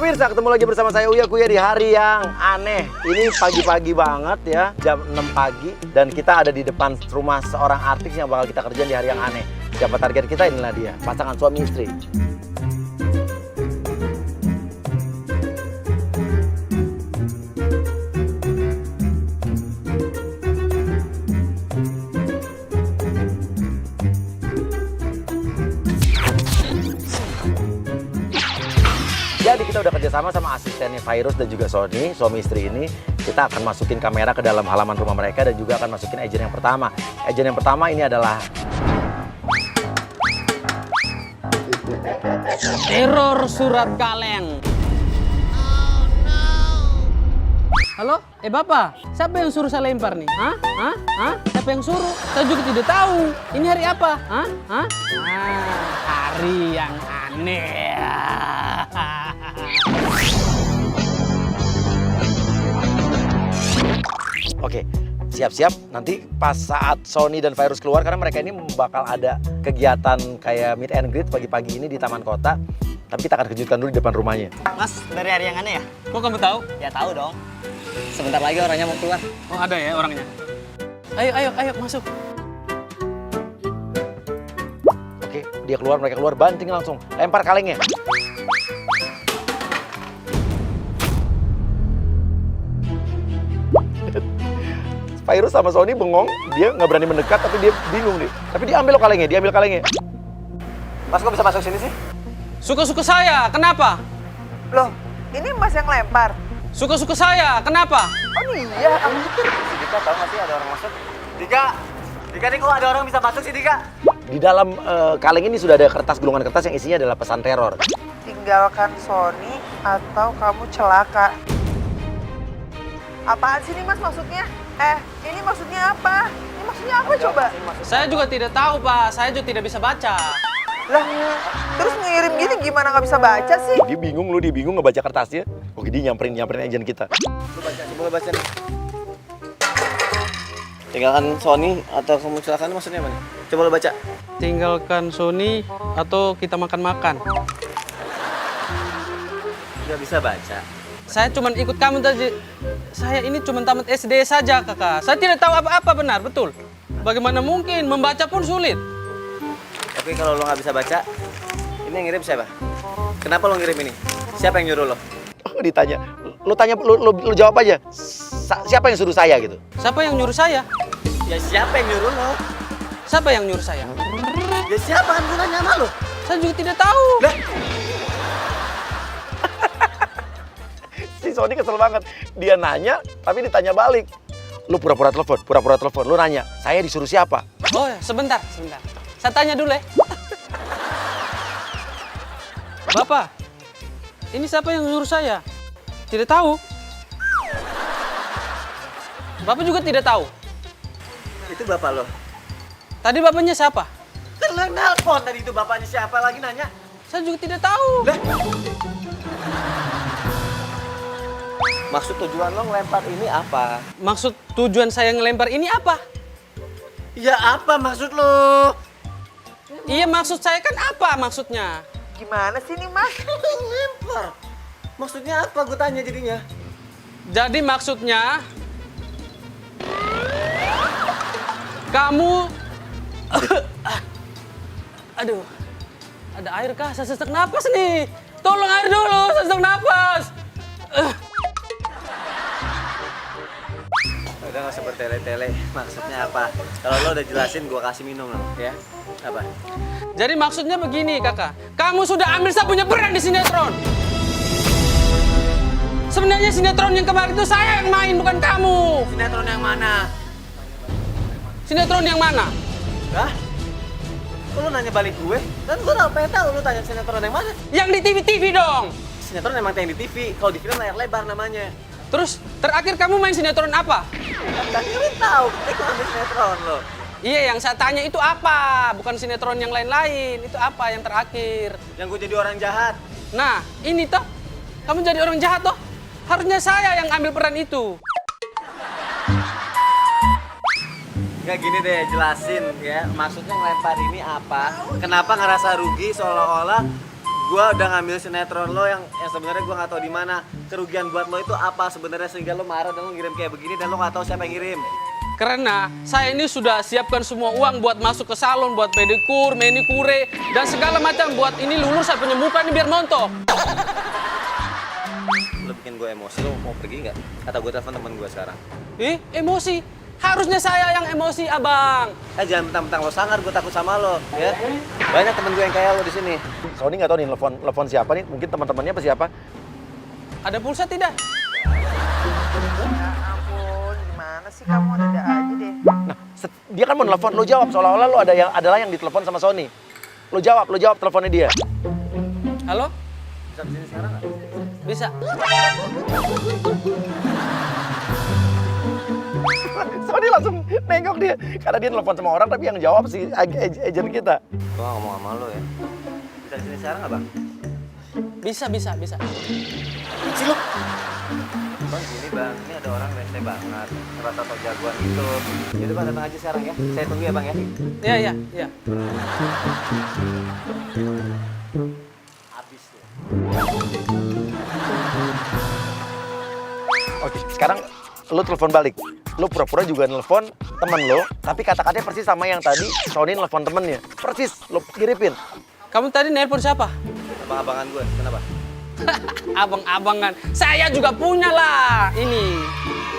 Pemirsa, ketemu lagi bersama saya Uya Kuya di hari yang aneh. Ini pagi-pagi banget ya, jam 6 pagi. Dan kita ada di depan rumah seorang artis yang bakal kita kerjain di hari yang aneh. Siapa target kita? Inilah dia, pasangan suami istri. Jadi kita udah kerjasama sama asistennya Virus dan juga Sony, suami istri ini. Kita akan masukin kamera ke dalam halaman rumah mereka dan juga akan masukin agent yang pertama. Agent yang pertama ini adalah teror surat kaleng. Halo? Bapak, siapa yang suruh saya lempar nih? Hah? Siapa yang suruh? Saya juga tidak tahu. Ini hari apa? Hari yang aneh. Oke, siap-siap nanti pas saat Sony dan Virus keluar karena mereka ini bakal ada kegiatan kayak meet and greet pagi-pagi ini di Taman Kota. Tapi kita akan kejutkan dulu di depan rumahnya. Mas, dari hari yang aneh ya? Kok kamu tahu? Ya tahu dong. Sebentar lagi orangnya mau keluar. Oh, ada ya orangnya. Ayo masuk. Oke, dia keluar, mereka keluar, banting langsung. Lempar kalengnya. Virus sama Sony bengong, dia nggak berani mendekat tapi dia bingung nih. Tapi dia ambil kalengnya, Mas, kok bisa masuk sini sih? Suka-suka saya, kenapa? Loh, ini Mas yang lempar? Suka-suka saya, kenapa? Oh iya, Si Dika tahu nggak sih ada orang masuk? Dika nih kok ada orang bisa masuk sih Dika? Di dalam kaleng ini sudah ada gulungan kertas yang isinya adalah pesan teror. tinggalkan Sony atau kamu celaka. Apaan sih ini Mas maksudnya? Ini maksudnya apa? Ini maksudnya apa coba? Saya juga tidak tahu, Pak. Saya juga tidak bisa baca. Lah, terus ngirim gini gimana nggak bisa baca sih? Dia bingung ngebaca kertasnya. Oke, dia nyamperin agent kita. Coba baca nih. Tinggalkan Sony atau kamu celaka maksudnya apa nih? Coba lo baca. Tinggalkan Sony atau kita makan-makan. Nggak bisa baca. Saya cuma ikut kamu tadi. Saya ini cuma tamat SD saja, Kakak. Saya tidak tahu apa-apa benar, betul. Bagaimana mungkin? Membaca pun sulit. Tapi kalau lo nggak bisa baca, ini yang ngirim siapa? Kenapa lo ngirim ini? Siapa yang nyuruh lo? Oh, ditanya. Lu jawab aja. Siapa yang suruh saya gitu? Siapa yang nyuruh saya? Ya siapa yang nyuruh lo? Siapa yang nyuruh saya? Ya siapa kan gunanya sama lo? Saya juga tidak tahu. Lah, Si Sony kesel banget. Dia nanya, tapi ditanya balik. Lu pura-pura telepon. Lu nanya, saya disuruh siapa? Oh, ya, sebentar. Saya tanya dulu ya. Bapak, ini siapa yang nyuruh saya? Tidak tahu. Bapak juga tidak tahu. itu bapak lo. Tadi bapaknya siapa? Kan lo nelpon tadi itu bapaknya siapa lagi nanya? Saya juga tidak tahu. Lah. Maksud tujuan lo ngelempar ini apa? Maksud tujuan saya ngelempar ini apa? Ya apa maksud lo? Iya, maksud saya kan apa maksudnya? Gimana sih ini Mas? Ngelempar. Maksudnya apa gue tanya jadinya? Jadi maksudnya kamu aduh, ada air kah? Saya sesak napas nih. Tolong air dulu, saya sesak napas. Udah nggak usah bertele-tele. Maksudnya apa? Kalau lo udah jelasin, gue kasih minum lo, ya. Apa? Jadi maksudnya begini, Kakak. Kamu sudah ambil saya punya peran di sinetron. Sebenarnya sinetron yang kemarin itu saya yang main, bukan kamu. Sinetron yang mana? Sinetron yang mana? Hah? Kok lo nanya balik gue? Kan gue pengen tahu lo tanya sinetron yang mana? Yang di TV-TV dong. Sinetron emang yang di TV. Kalau di film layar lebar namanya. Terus terakhir kamu main sinetron apa? Tadi lo tahu, kita ngambil sinetron lo. Iya, yang saya tanya itu apa? Bukan sinetron yang lain-lain. Itu apa yang terakhir? Yang gue jadi orang jahat. Nah, ini toh. Kamu jadi orang jahat toh. Harusnya saya yang ambil peran itu. Nggak gini deh, jelasin ya. Maksudnya ngelempar ini apa? Kenapa ngerasa rugi seolah-olah Gua udah ngambil sinetron lo yang sebenarnya gua nggak tahu di mana. Kerugian buat lo itu apa sebenarnya sehingga lo marah dan lo ngirim kayak begini dan lo nggak tahu siapa yang ngirim. Karena saya ini sudah siapkan semua uang buat masuk ke salon, buat pedikur, manicure, dan segala macam buat ini lulus saya punya muka ini biar montok. Lo bikin gue emosi, lo mau pergi nggak? Atau gue telepon teman gue sekarang? Ih, emosi. Harusnya saya yang emosi, abang. Jangan mentang-mentang lo sangar, gue takut sama lo, ya. Banyak temen gue yang kayak lo di sini. Sony nggak tahu nih telepon siapa nih, mungkin teman-temannya apa siapa? Ada pulsa tidak? Ya ampun, gimana sih kamu ada aja deh. Nah, dia kan mau nelfon, lo jawab seolah-olah lo adalah yang ditelepon sama Sony. Lo jawab teleponnya dia. Halo? Bisa di sini sekarang nggak? Bisa. Sony langsung nengok dia, karena dia nelfon sama orang tapi yang jawab si agent kita. Gue nggak ngomong sama lo ya. Bisa di sini sekarang nggak bang? Bisa. Sih lo? Bang gini bang, ini ada orang rese banget, ngerasa sok jagoan gitu. Jadi bang datang aja sekarang ya. Saya tunggu ya bang ya. Iya. Habis tuh. Oke, sekarang lo telepon balik. Lo pura-pura juga nelfon temen lo, tapi kata-katanya persis sama yang tadi Sony nelfon temennya. Persis, lo kiripin. Kamu tadi nelpon siapa? Abang-abangan gue, kenapa? Abang-abangan. Saya juga punya lah. Ini.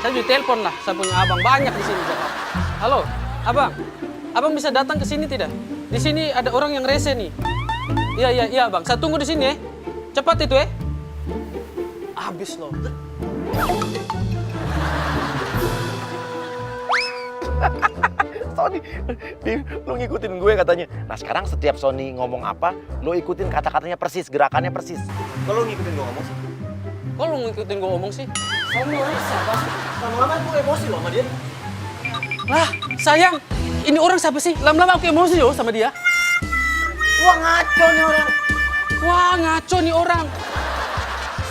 Saya juga telepon lah. Saya punya abang banyak di sini. Halo, abang. Abang bisa datang ke sini tidak? Di sini ada orang yang rese nih. Iya, bang. Saya tunggu di sini ya. Cepat itu ya. Habis loh. Sony, lo ngikutin gue katanya. Nah sekarang setiap Sony ngomong apa, lo ikutin kata-katanya persis, gerakannya persis. Kalau ngikutin gue ngomong sih. Kok lu ngikutin gue ngomong sih? Kamu orang siapa sih? Lama-lama gue emosi loh sama dia. Lah, sayang. Ini orang siapa sih? Lama-lama aku emosi loh sama dia. Wah ngaco nih orang. Wah, ngaco nih orang.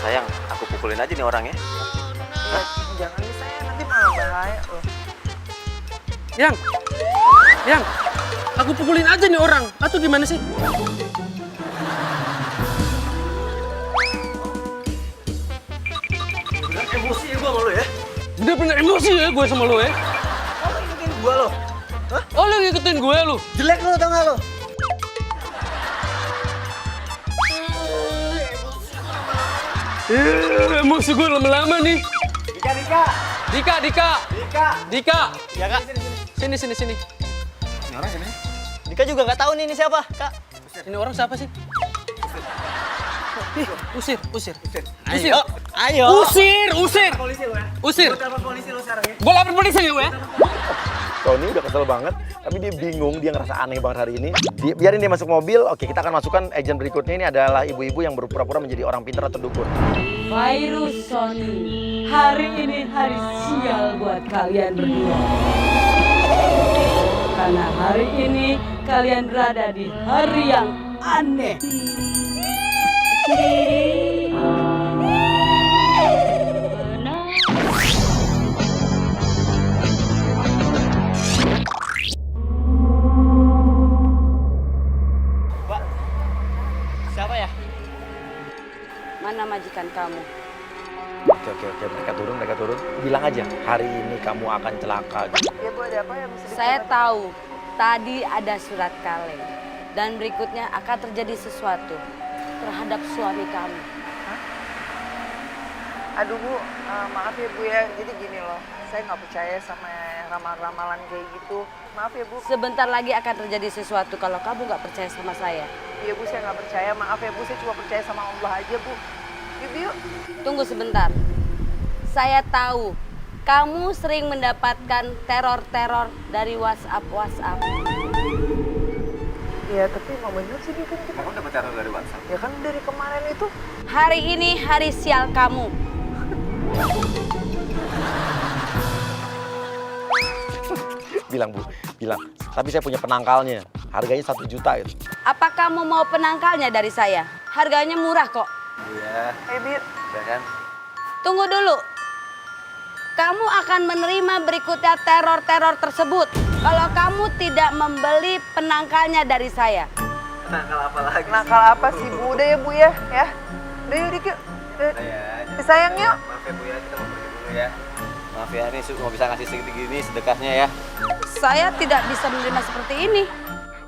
Sayang, aku pukulin aja nih orang ya. Jangan nih saya, nanti malah bahaya loh. Yang, aku pukulin aja nih orang. Atau gimana sih? Bener emosi ya gue sama lo ya. Bener-bener emosi ya gue sama lo ya. Kalau ngikutin gue lo. Hah? Oh, lu ngikutin gue lu. Jelek lo tau gak lo? Emosi gue lama-lama nih. Dika. Dika. Ya kak, Sini. Ini orang siapa sih? Dika juga nggak tahu nih ini siapa kak. Ini orang siapa sih? Ih, usir. Ayo. Usir. Polisi lo ya. Usir. Gue telepon polisi lo sekarang ya. Gue lapor polisi ya, ya. Sony udah kesel banget, tapi dia bingung, dia ngerasa aneh banget hari ini. Biarin dia masuk mobil, oke kita akan masukkan agent berikutnya. Ini adalah ibu-ibu yang berpura-pura menjadi orang pintar atau dukun. Virus Sony, hari ini hari sial buat kalian berdua. Karena hari ini kalian berada di hari yang aneh. Siapa ya? Mana majikan kamu? Oke, mereka turun. Bilang aja, hari ini kamu akan celaka. Ya Bu, ada apa yang bisa Saya dibantu? tahu tadi ada surat kaleng dan berikutnya akan terjadi sesuatu terhadap suami kamu. Aduh Bu, maaf ya Bu ya, jadi gini loh, saya nggak percaya sama ramalan-ramalan kayak gitu. Maaf ya Bu. Sebentar lagi akan terjadi sesuatu kalau kamu nggak percaya sama saya. Iya Bu, saya nggak percaya. Maaf ya Bu, saya cuma percaya sama Allah aja Bu. Yuk. Tunggu sebentar. Saya tahu kamu sering mendapatkan teror-teror dari WhatsApp. Iya, tapi mau bener sih dia kan kita. Kamu dapat teror dari WhatsApp? Ya kan dari kemarin itu. Hari ini hari sial kamu. Bilang Bu, bilang. Tapi saya punya penangkalnya, harganya 1 juta itu. Apa kamu mau penangkalnya dari saya? Harganya murah kok. Iya. Bir. Udah kan? Tunggu dulu. Kamu akan menerima berikutnya teror-teror tersebut kalau kamu tidak membeli penangkalnya dari saya. Nakal apa lagi? Nakal apa sih Bu? Udah ya Bu ya, ya. Udah yuk Dik yuk. Ya. Sayang yuk. Maaf ya Bu ya, kita mau pergi dulu ya. Maaf ya, ini mau bisa ngasih segini sedekahnya ya. Saya tidak bisa menerima seperti ini.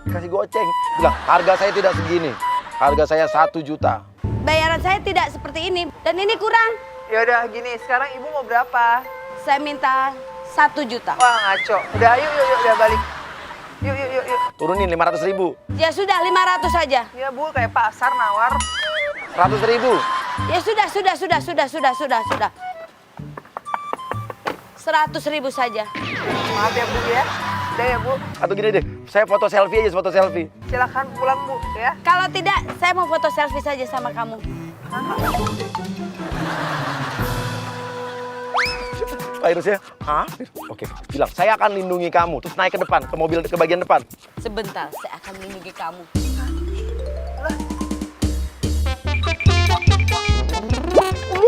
Kasih goceng. Bilang, harga saya tidak segini. Harga saya 1 juta. Bayaran saya tidak seperti ini dan ini kurang. Ya udah gini, sekarang Ibu mau berapa? Saya minta 1 juta. Wah ngaco. Udah yuk udah balik. Yuk. Turunin 500 ribu. Ya sudah 500 saja. Ya Bu, kayak pasar nawar. 100 ribu. Ya sudah. 100.000 saja. Maaf ya Bu ya. Udah ya Bu. Atau gini deh, saya foto selfie aja, foto selfie. Silakan pulang Bu ya. Kalau tidak, saya mau foto selfie saja sama kamu. Virus ya? Hah? Oke, bilang saya akan lindungi kamu. Terus naik ke depan, ke mobil, ke bagian depan. Sebentar, saya akan melindungi kamu.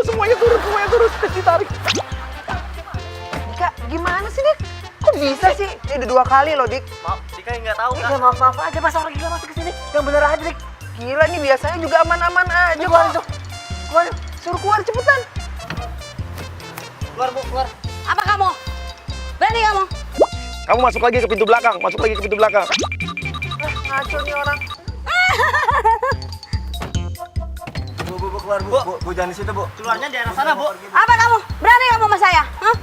Semuanya turun, ditarik. Dika, gimana sih Dik? Kok bisa sih? Ini udah 2 kali loh Dik. Maaf, Dika nggak tahu Kak. Ya maaf aja, masa orang gila masuk ke sini. Yang bener aja, Dik. Gila nih biasanya juga aman-aman aja. Keluar, suruh keluar cepetan. Keluar Bu, keluar. Apa kamu? Berani kamu? Kamu masuk lagi ke pintu belakang, Ngaco nih orang. Bu, keluar Bu. Bu, jangan di situ Bu. Keluarnya di arah sana Bu. Apa kamu? Berani kamu sama saya? Hah?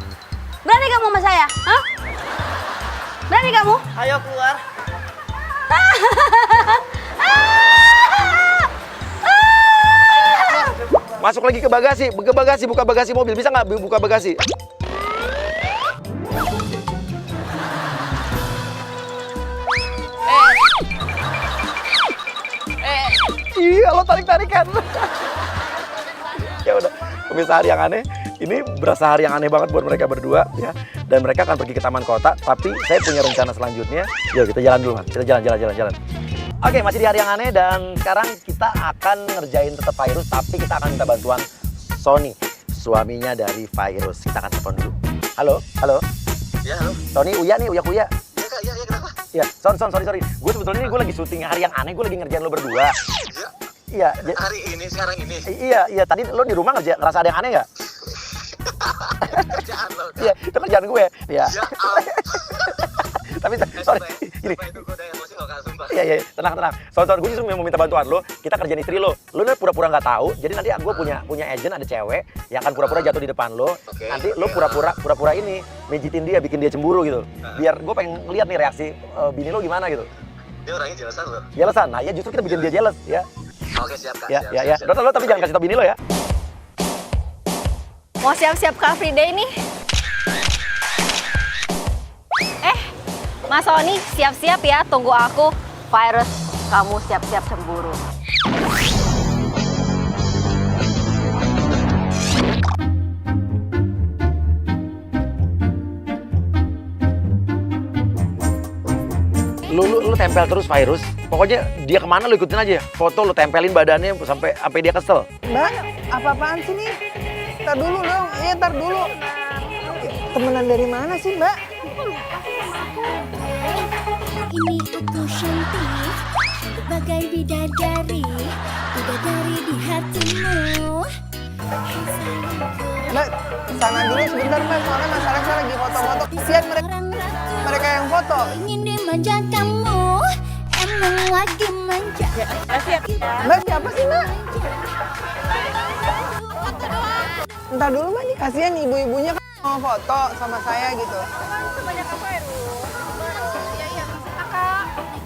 Berani kamu sama saya? Hah? Berani kamu? Ayo keluar. Masuk lagi ke bagasi, buka bagasi mobil. Bisa nggak buka bagasi? Iya, lo tarik-tarikan. Ya udah, pemirsa Hari yang Aneh. Ini berasa hari yang aneh banget buat mereka berdua ya. Dan mereka akan pergi ke taman kota. Tapi saya punya rencana selanjutnya. Yuk kita jalan dulu, Man. Kita jalan. Oke, masih di Hari yang Aneh dan sekarang kita akan ngerjain tetap virus. Tapi kita akan minta bantuan Sony, suaminya dari virus. Kita akan telepon dulu. Halo. Ya, halo. Sony, Uya nih, Uya Kuya. Iya, kenapa? Ya, sorry. Gue sebetulnya ini gue lagi syuting Hari yang Aneh. Gue lagi ngerjain lo berdua. Ya, Iya. hari ini, sekarang ini. Iya. Tadi lo di rumah ngerasa ada yang aneh nggak? Kerjaan lo. Iya, itu kerjaan gue. Iya. Ya, Tapi sorry, gini. Itu gue udah emosi lo, Kak, sumpah. Iya, tenang. Soal gue justru mau minta bantuan lo. Kita kerjaan istri lo. Lo nih pura-pura nggak tahu. Jadi nanti gue punya agent, ada cewek yang akan pura-pura jatuh di depan lo. Oke. Nanti lo pura-pura ini mijitin dia, bikin dia cemburu gitu. Biar gue pengen lihat nih reaksi bini lo gimana gitu. Dia orangnya jelasan lo. Jealousan. Nah, ya justru kita bikin dia jealous ya. Oke, siap, Kak. Ya. Siap. Lo tapi jangan kasih tau bini lo ya. Mau siap-siap Car Free Day nih. Mas Sony, siap-siap ya, tunggu aku. Virus, kamu siap-siap cemburu. Lu tempel terus virus. Pokoknya dia kemana lu ikutin aja. Foto lu tempelin badannya sampai dia kesel. Mbak, apa-apaan sih nih? Tar dulu dong. Iya, tar dulu. Temenan dari mana sih, Mbak? Ini utuh cantik, bagai bidadari di hatimu. Mbak, sana dulu sebentar, Mbak. Soalnya masalah saya lagi foto-foto. Kesian mereka yang foto. Ingin dimanja kamu, emang lagi manja. Mbak, siapa sih, Mbak? Entar dulu, Mbak. Nih, kasihan ibu-ibunya kan mau foto sama saya gitu.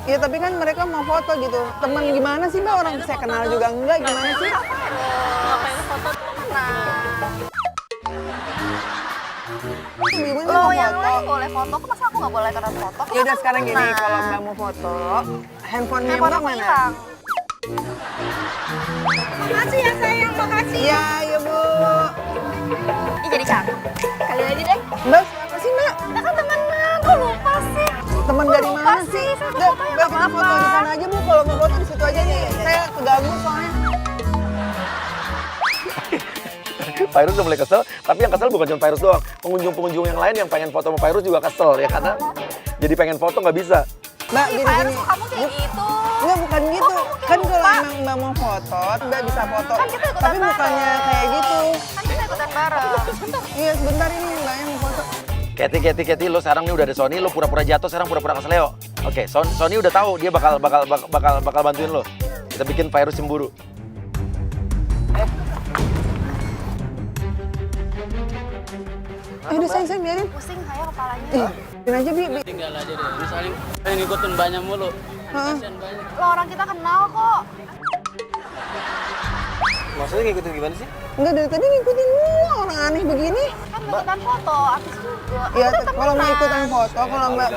Iya, tapi kan mereka mau foto gitu. Temen gimana sih, Mbak? Orang saya kenal juga enggak, gimana sih? Ibu-ibunya mau foto. boleh foto, masa aku nggak boleh ikutan foto? Ya udah sekarang gini, kalau Mbak mau foto, handphonenya Mbak mana? Makasih ya sayang, makasih. Iya, iya Bu. Ini jadi cantik. Kali lagi deh. Mbak, siapa sih Mbak? Kita kan temenan, kok lupa sih? Teman dari mana sih? Udah, fotonya Mbak, kita foto di sana aja Bu. Kalau mau foto di situ aja nih. Saya keganggu soalnya. Virus udah mulai kesel, tapi yang kesel bukan cuma Virus doang. Pengunjung-pengunjung yang lain yang pengen foto sama Virus juga kesel ya, karena jadi pengen foto nggak bisa. Mbak, gini-gini. Kamu kayak gitu. Enggak, bukan gitu. memang Mbak mau foto, Mbak bisa foto. Kan kita ikutan Tapi bukannya bareng. kayak gitu. Kan kita ikutan bareng. Iya sebentar ini Mbaknya mau foto. Keti, lo sekarang nih udah ada Sony, lo pura-pura jatuh, sekarang pura-pura kesel Leo. Oke, Sony udah tahu dia bakal bantuin lo. Kita bikin virus cemburu. Udah sayang biarin. Pusing saya kepalanya. Biarin aja Bi. Tinggal aja deh. Misalnya saya ngikutin banyak mulu. Hah? Kasihan banyak. Lo orang kita kenal kok. Maksudnya ngikutin gimana sih? Enggak dari tadi ngikutin mulu orang aneh begini. Kan ikutan foto, artis juga. Ya Kita kalau mau temenan. ikutan foto, kalau Mbak,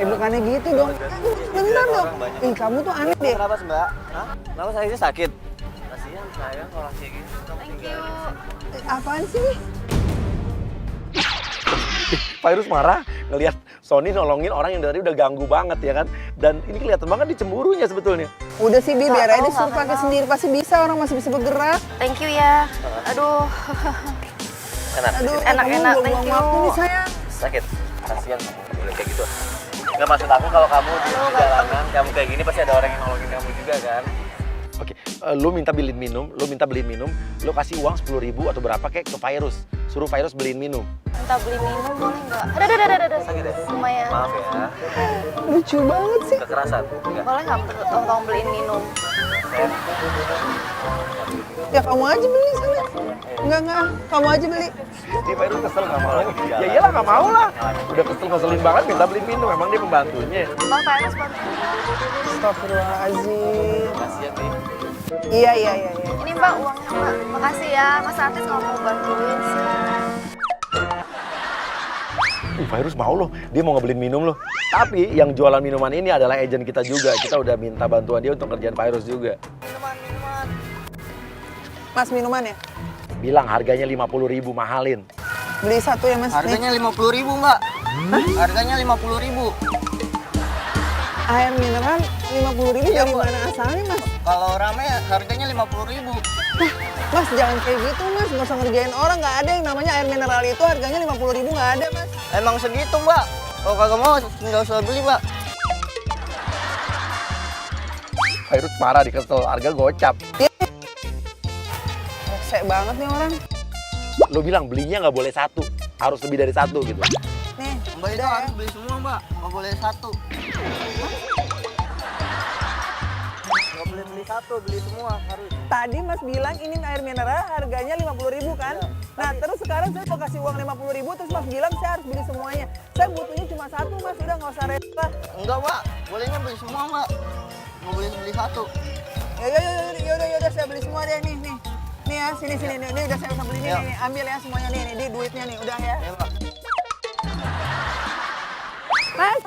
bukannya gitu dong. Bener dong. Ih kamu tuh aneh deh. Kenapa sih Mbak? Hah? Kenapa saya sakit? Kasihan sayang kalau kayak gini. Thank you. Apaan sih? Virus marah ngelihat Sony nolongin orang yang dari udah ganggu banget ya kan. Dan ini kelihatan banget dicemburunya sebetulnya. Udah sih Bi, biar aja tahu, disuruh nggak pakai kenal. sendiri. Pasti bisa, orang masih bisa bergerak. Thank you ya. Aduh. Enak. Aduh, Enak-enak, kamu thank buang you. waktu nih sayang. Sakit. Kasihan boleh kayak gitu. Nggak maksud aku kalau kamu di jalanan, kamu kayak gini pasti ada orang yang nolongin kamu juga kan? Oke, lo minta beliin minum, lo kasih uang 10.000 atau berapa kayak ke Virus. Suruh Virus beliin minum. Minta beli minum boleh nggak? Ada. Sakit ya? Lumayan. Maaf ya. Lucu banget sih. Kekerasan. Enggak. Boleh nggak tolong beliin minum? Ya kamu aja beli sana. Enggak. Kamu aja beli. Di Virus kesel nggak mau. Ya iyalah nggak mau lah. Udah keselin banget minta beliin minum. Emang dia pembantunya. Bang Virus bantu. Astagfirullahaladzim. Kasihan nih. Iya. Ini Mbak uangnya Mbak. Makasih ya. Mas artis nggak mau bantuin sih. Virus mau loh, dia mau ngebeliin minum loh. Tapi yang jualan minuman ini adalah agent kita juga. Kita udah minta bantuan dia untuk kerjaan Virus juga. Minuman. Mas minuman ya? Bilang harganya 50.000 mahalin. Beli satu ya Mas. Harganya 50.000 Mbak. Harganya 50.000. Air mineral 50.000 Iya, dari Bu. mana asalnya Mas? Kalau rame harganya 50.000. Mas jangan kayak gitu Mas, nggak usah ngerjain orang. Nggak ada yang namanya air mineral itu harganya 50.000, nggak ada Mas. Emang segitu Mbak. Kalau kagak mau nggak usah beli Mbak. Virus marah di kesel, harga gocap. Resek banget nih orang. Lo bilang belinya nggak boleh satu, harus lebih dari satu gitu. Nih, Mbak itu udah ya. harus beli semua Mbak. Nggak boleh satu. Nggak boleh beli satu, beli semua harus. Tadi Mas bilang ini air mineral harganya 50.000 kan? Nah terus sekarang saya mau kasih uang 50.000 terus Mas bilang saya harus beli semuanya. Saya butuhnya cuma satu Mas, udah nggak usah repot. Enggak Mbak, bolehnya beli semua Mbak. Nggak boleh beli satu. Yaudah saya beli semua deh nih. Nih ya sini nih udah saya beli nih, Ya. nih ambil ya semuanya nih duitnya nih udah ya. Ya Mbak. Mas,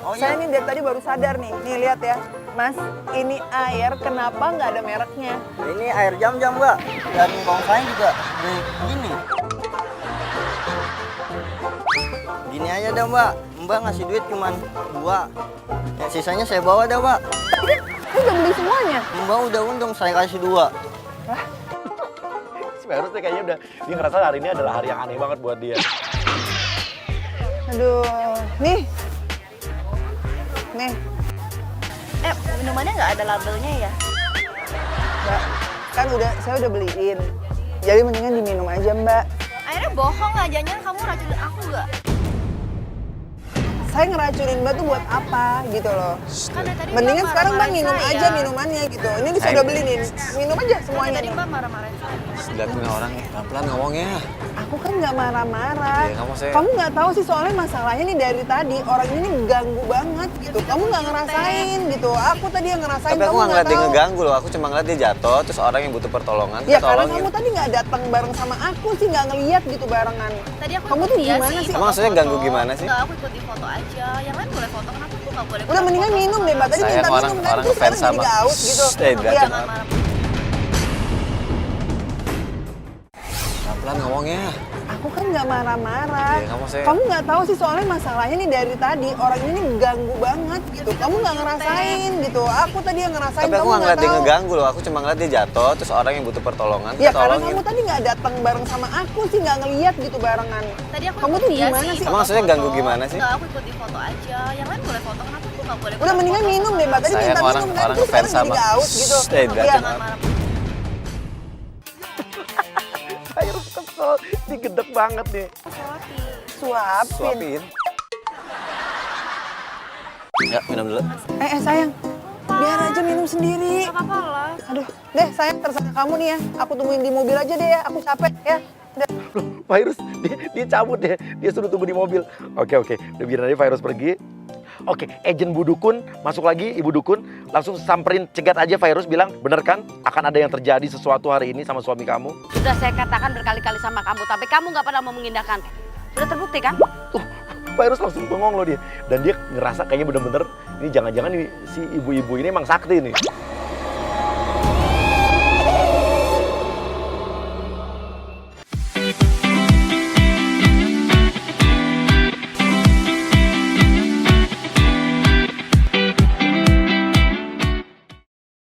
Oh saya iya. nih dari tadi baru sadar nih lihat ya. Mas, ini air kenapa nggak ada mereknya? Ini air jam-jam Mbak. Dan kalau saya juga beli gini. Gini aja dah Mbak. Mbak ngasih duit cuman 2. Ya sisanya saya bawa dah Mbak. Saya udah beli semuanya. Mbak udah untung saya kasih 2. Si Virus tuh kayaknya dia ngerasa hari ini adalah hari yang aneh banget buat dia. Aduh, nih. Minumannya nggak ada labelnya ya? Mbak, kan saya udah beliin. Jadi mendingan diminum aja, Mbak. Akhirnya bohong nggak? Jangan kamu racunin aku nggak? Saya ngeracunin Mbak tuh buat apa gitu loh. Kan dari tadi Mendingan Mbak sekarang Mbak marah-marahin minum saya. aja minumannya gitu. Ini saya udah beli nih. Minum aja Kan semuanya. tadi Mbak marah-marahin saya. Dilihatin orang pelan-pelan ngomongnya. Aku kan nggak marah-marah. Iya, kamu Kamu nggak tahu sih soalnya masalahnya nih dari tadi orang ini ganggu banget gitu. Kamu nggak ngerasain gitu. Aku tadi yang ngerasain. Tapi aku kamu nggak ngeliat dia tahu. ngeganggu loh. Aku cuma ngeliat dia jatuh, terus orang yang butuh pertolongan, Ya karena tolongin. kamu tadi nggak datang bareng sama aku sih, nggak ngeliat gitu barengan. Tadi aku Kamu ikut tuh dia gimana sih? sih? Emang maksudnya foto-foto. ganggu gimana sih? Enggak, aku ikut di foto aja. Yang lain boleh foto, kenapa aku nggak boleh? Udah mendingan foto-foto minum deh, Mbak. Tadi Sayang minta orang- minum kan, orang terus sekarang ngefans jadi sama- gaus gitu. Shh, Iya. jangan marah. Pelan-pelan ngomongnya. Aku kan nggak marah-marah. Iya, kamu saya- Kamu nggak tahu sih soalnya masalahnya nih dari tadi orang ini ganggu banget gitu. Kamu nggak ngerasain gitu. Aku tadi yang ngerasain. Tapi aku kamu nggak ngeliat dia tahu. ngeganggu loh. Aku cuma ngeliat dia jatuh, terus orang yang butuh pertolongan, Ya karena tolongin. kamu tadi nggak datang bareng sama aku sih, nggak ngeliat gitu barengan. Tadi aku Kamu ikut tuh dia gimana sih? Emang maksudnya foto-foto. ganggu gimana sih? Enggak, aku ikut di foto aja. Yang lain boleh foto, kenapa aku nggak boleh? Udah mendingan minum deh, Mbak. Tadi Sayang, minta orang- minum kan, orang terus ngefans sekarang jadi sama- gaus gitu. Shh, udah, Iya. jangan. Virus kesel, ini gedek banget nih. Suapin. Suapin. Ya, minum dulu. Sayang. Biar aja minum sendiri. Gak apa-apa lah. Aduh, deh sayang terserah kamu nih ya. Aku tungguin di mobil aja deh ya. Aku capek ya. Udah. Loh, Virus, dia cabut deh. Dia suruh tunggu di mobil. Oke, udah biarin aja Virus pergi. Oke, agent Bu Dukun masuk lagi, Ibu Dukun. Langsung samperin, cegat aja Virus, bilang, bener kan? Akan ada yang terjadi sesuatu hari ini sama suami kamu. Sudah saya katakan berkali-kali sama kamu, tapi kamu nggak pernah mau mengindahkan. Sudah terbukti kan? Virus langsung bengong loh dia. Dan dia ngerasa kayaknya bener-bener, ini jangan-jangan si ibu-ibu ini emang sakti nih.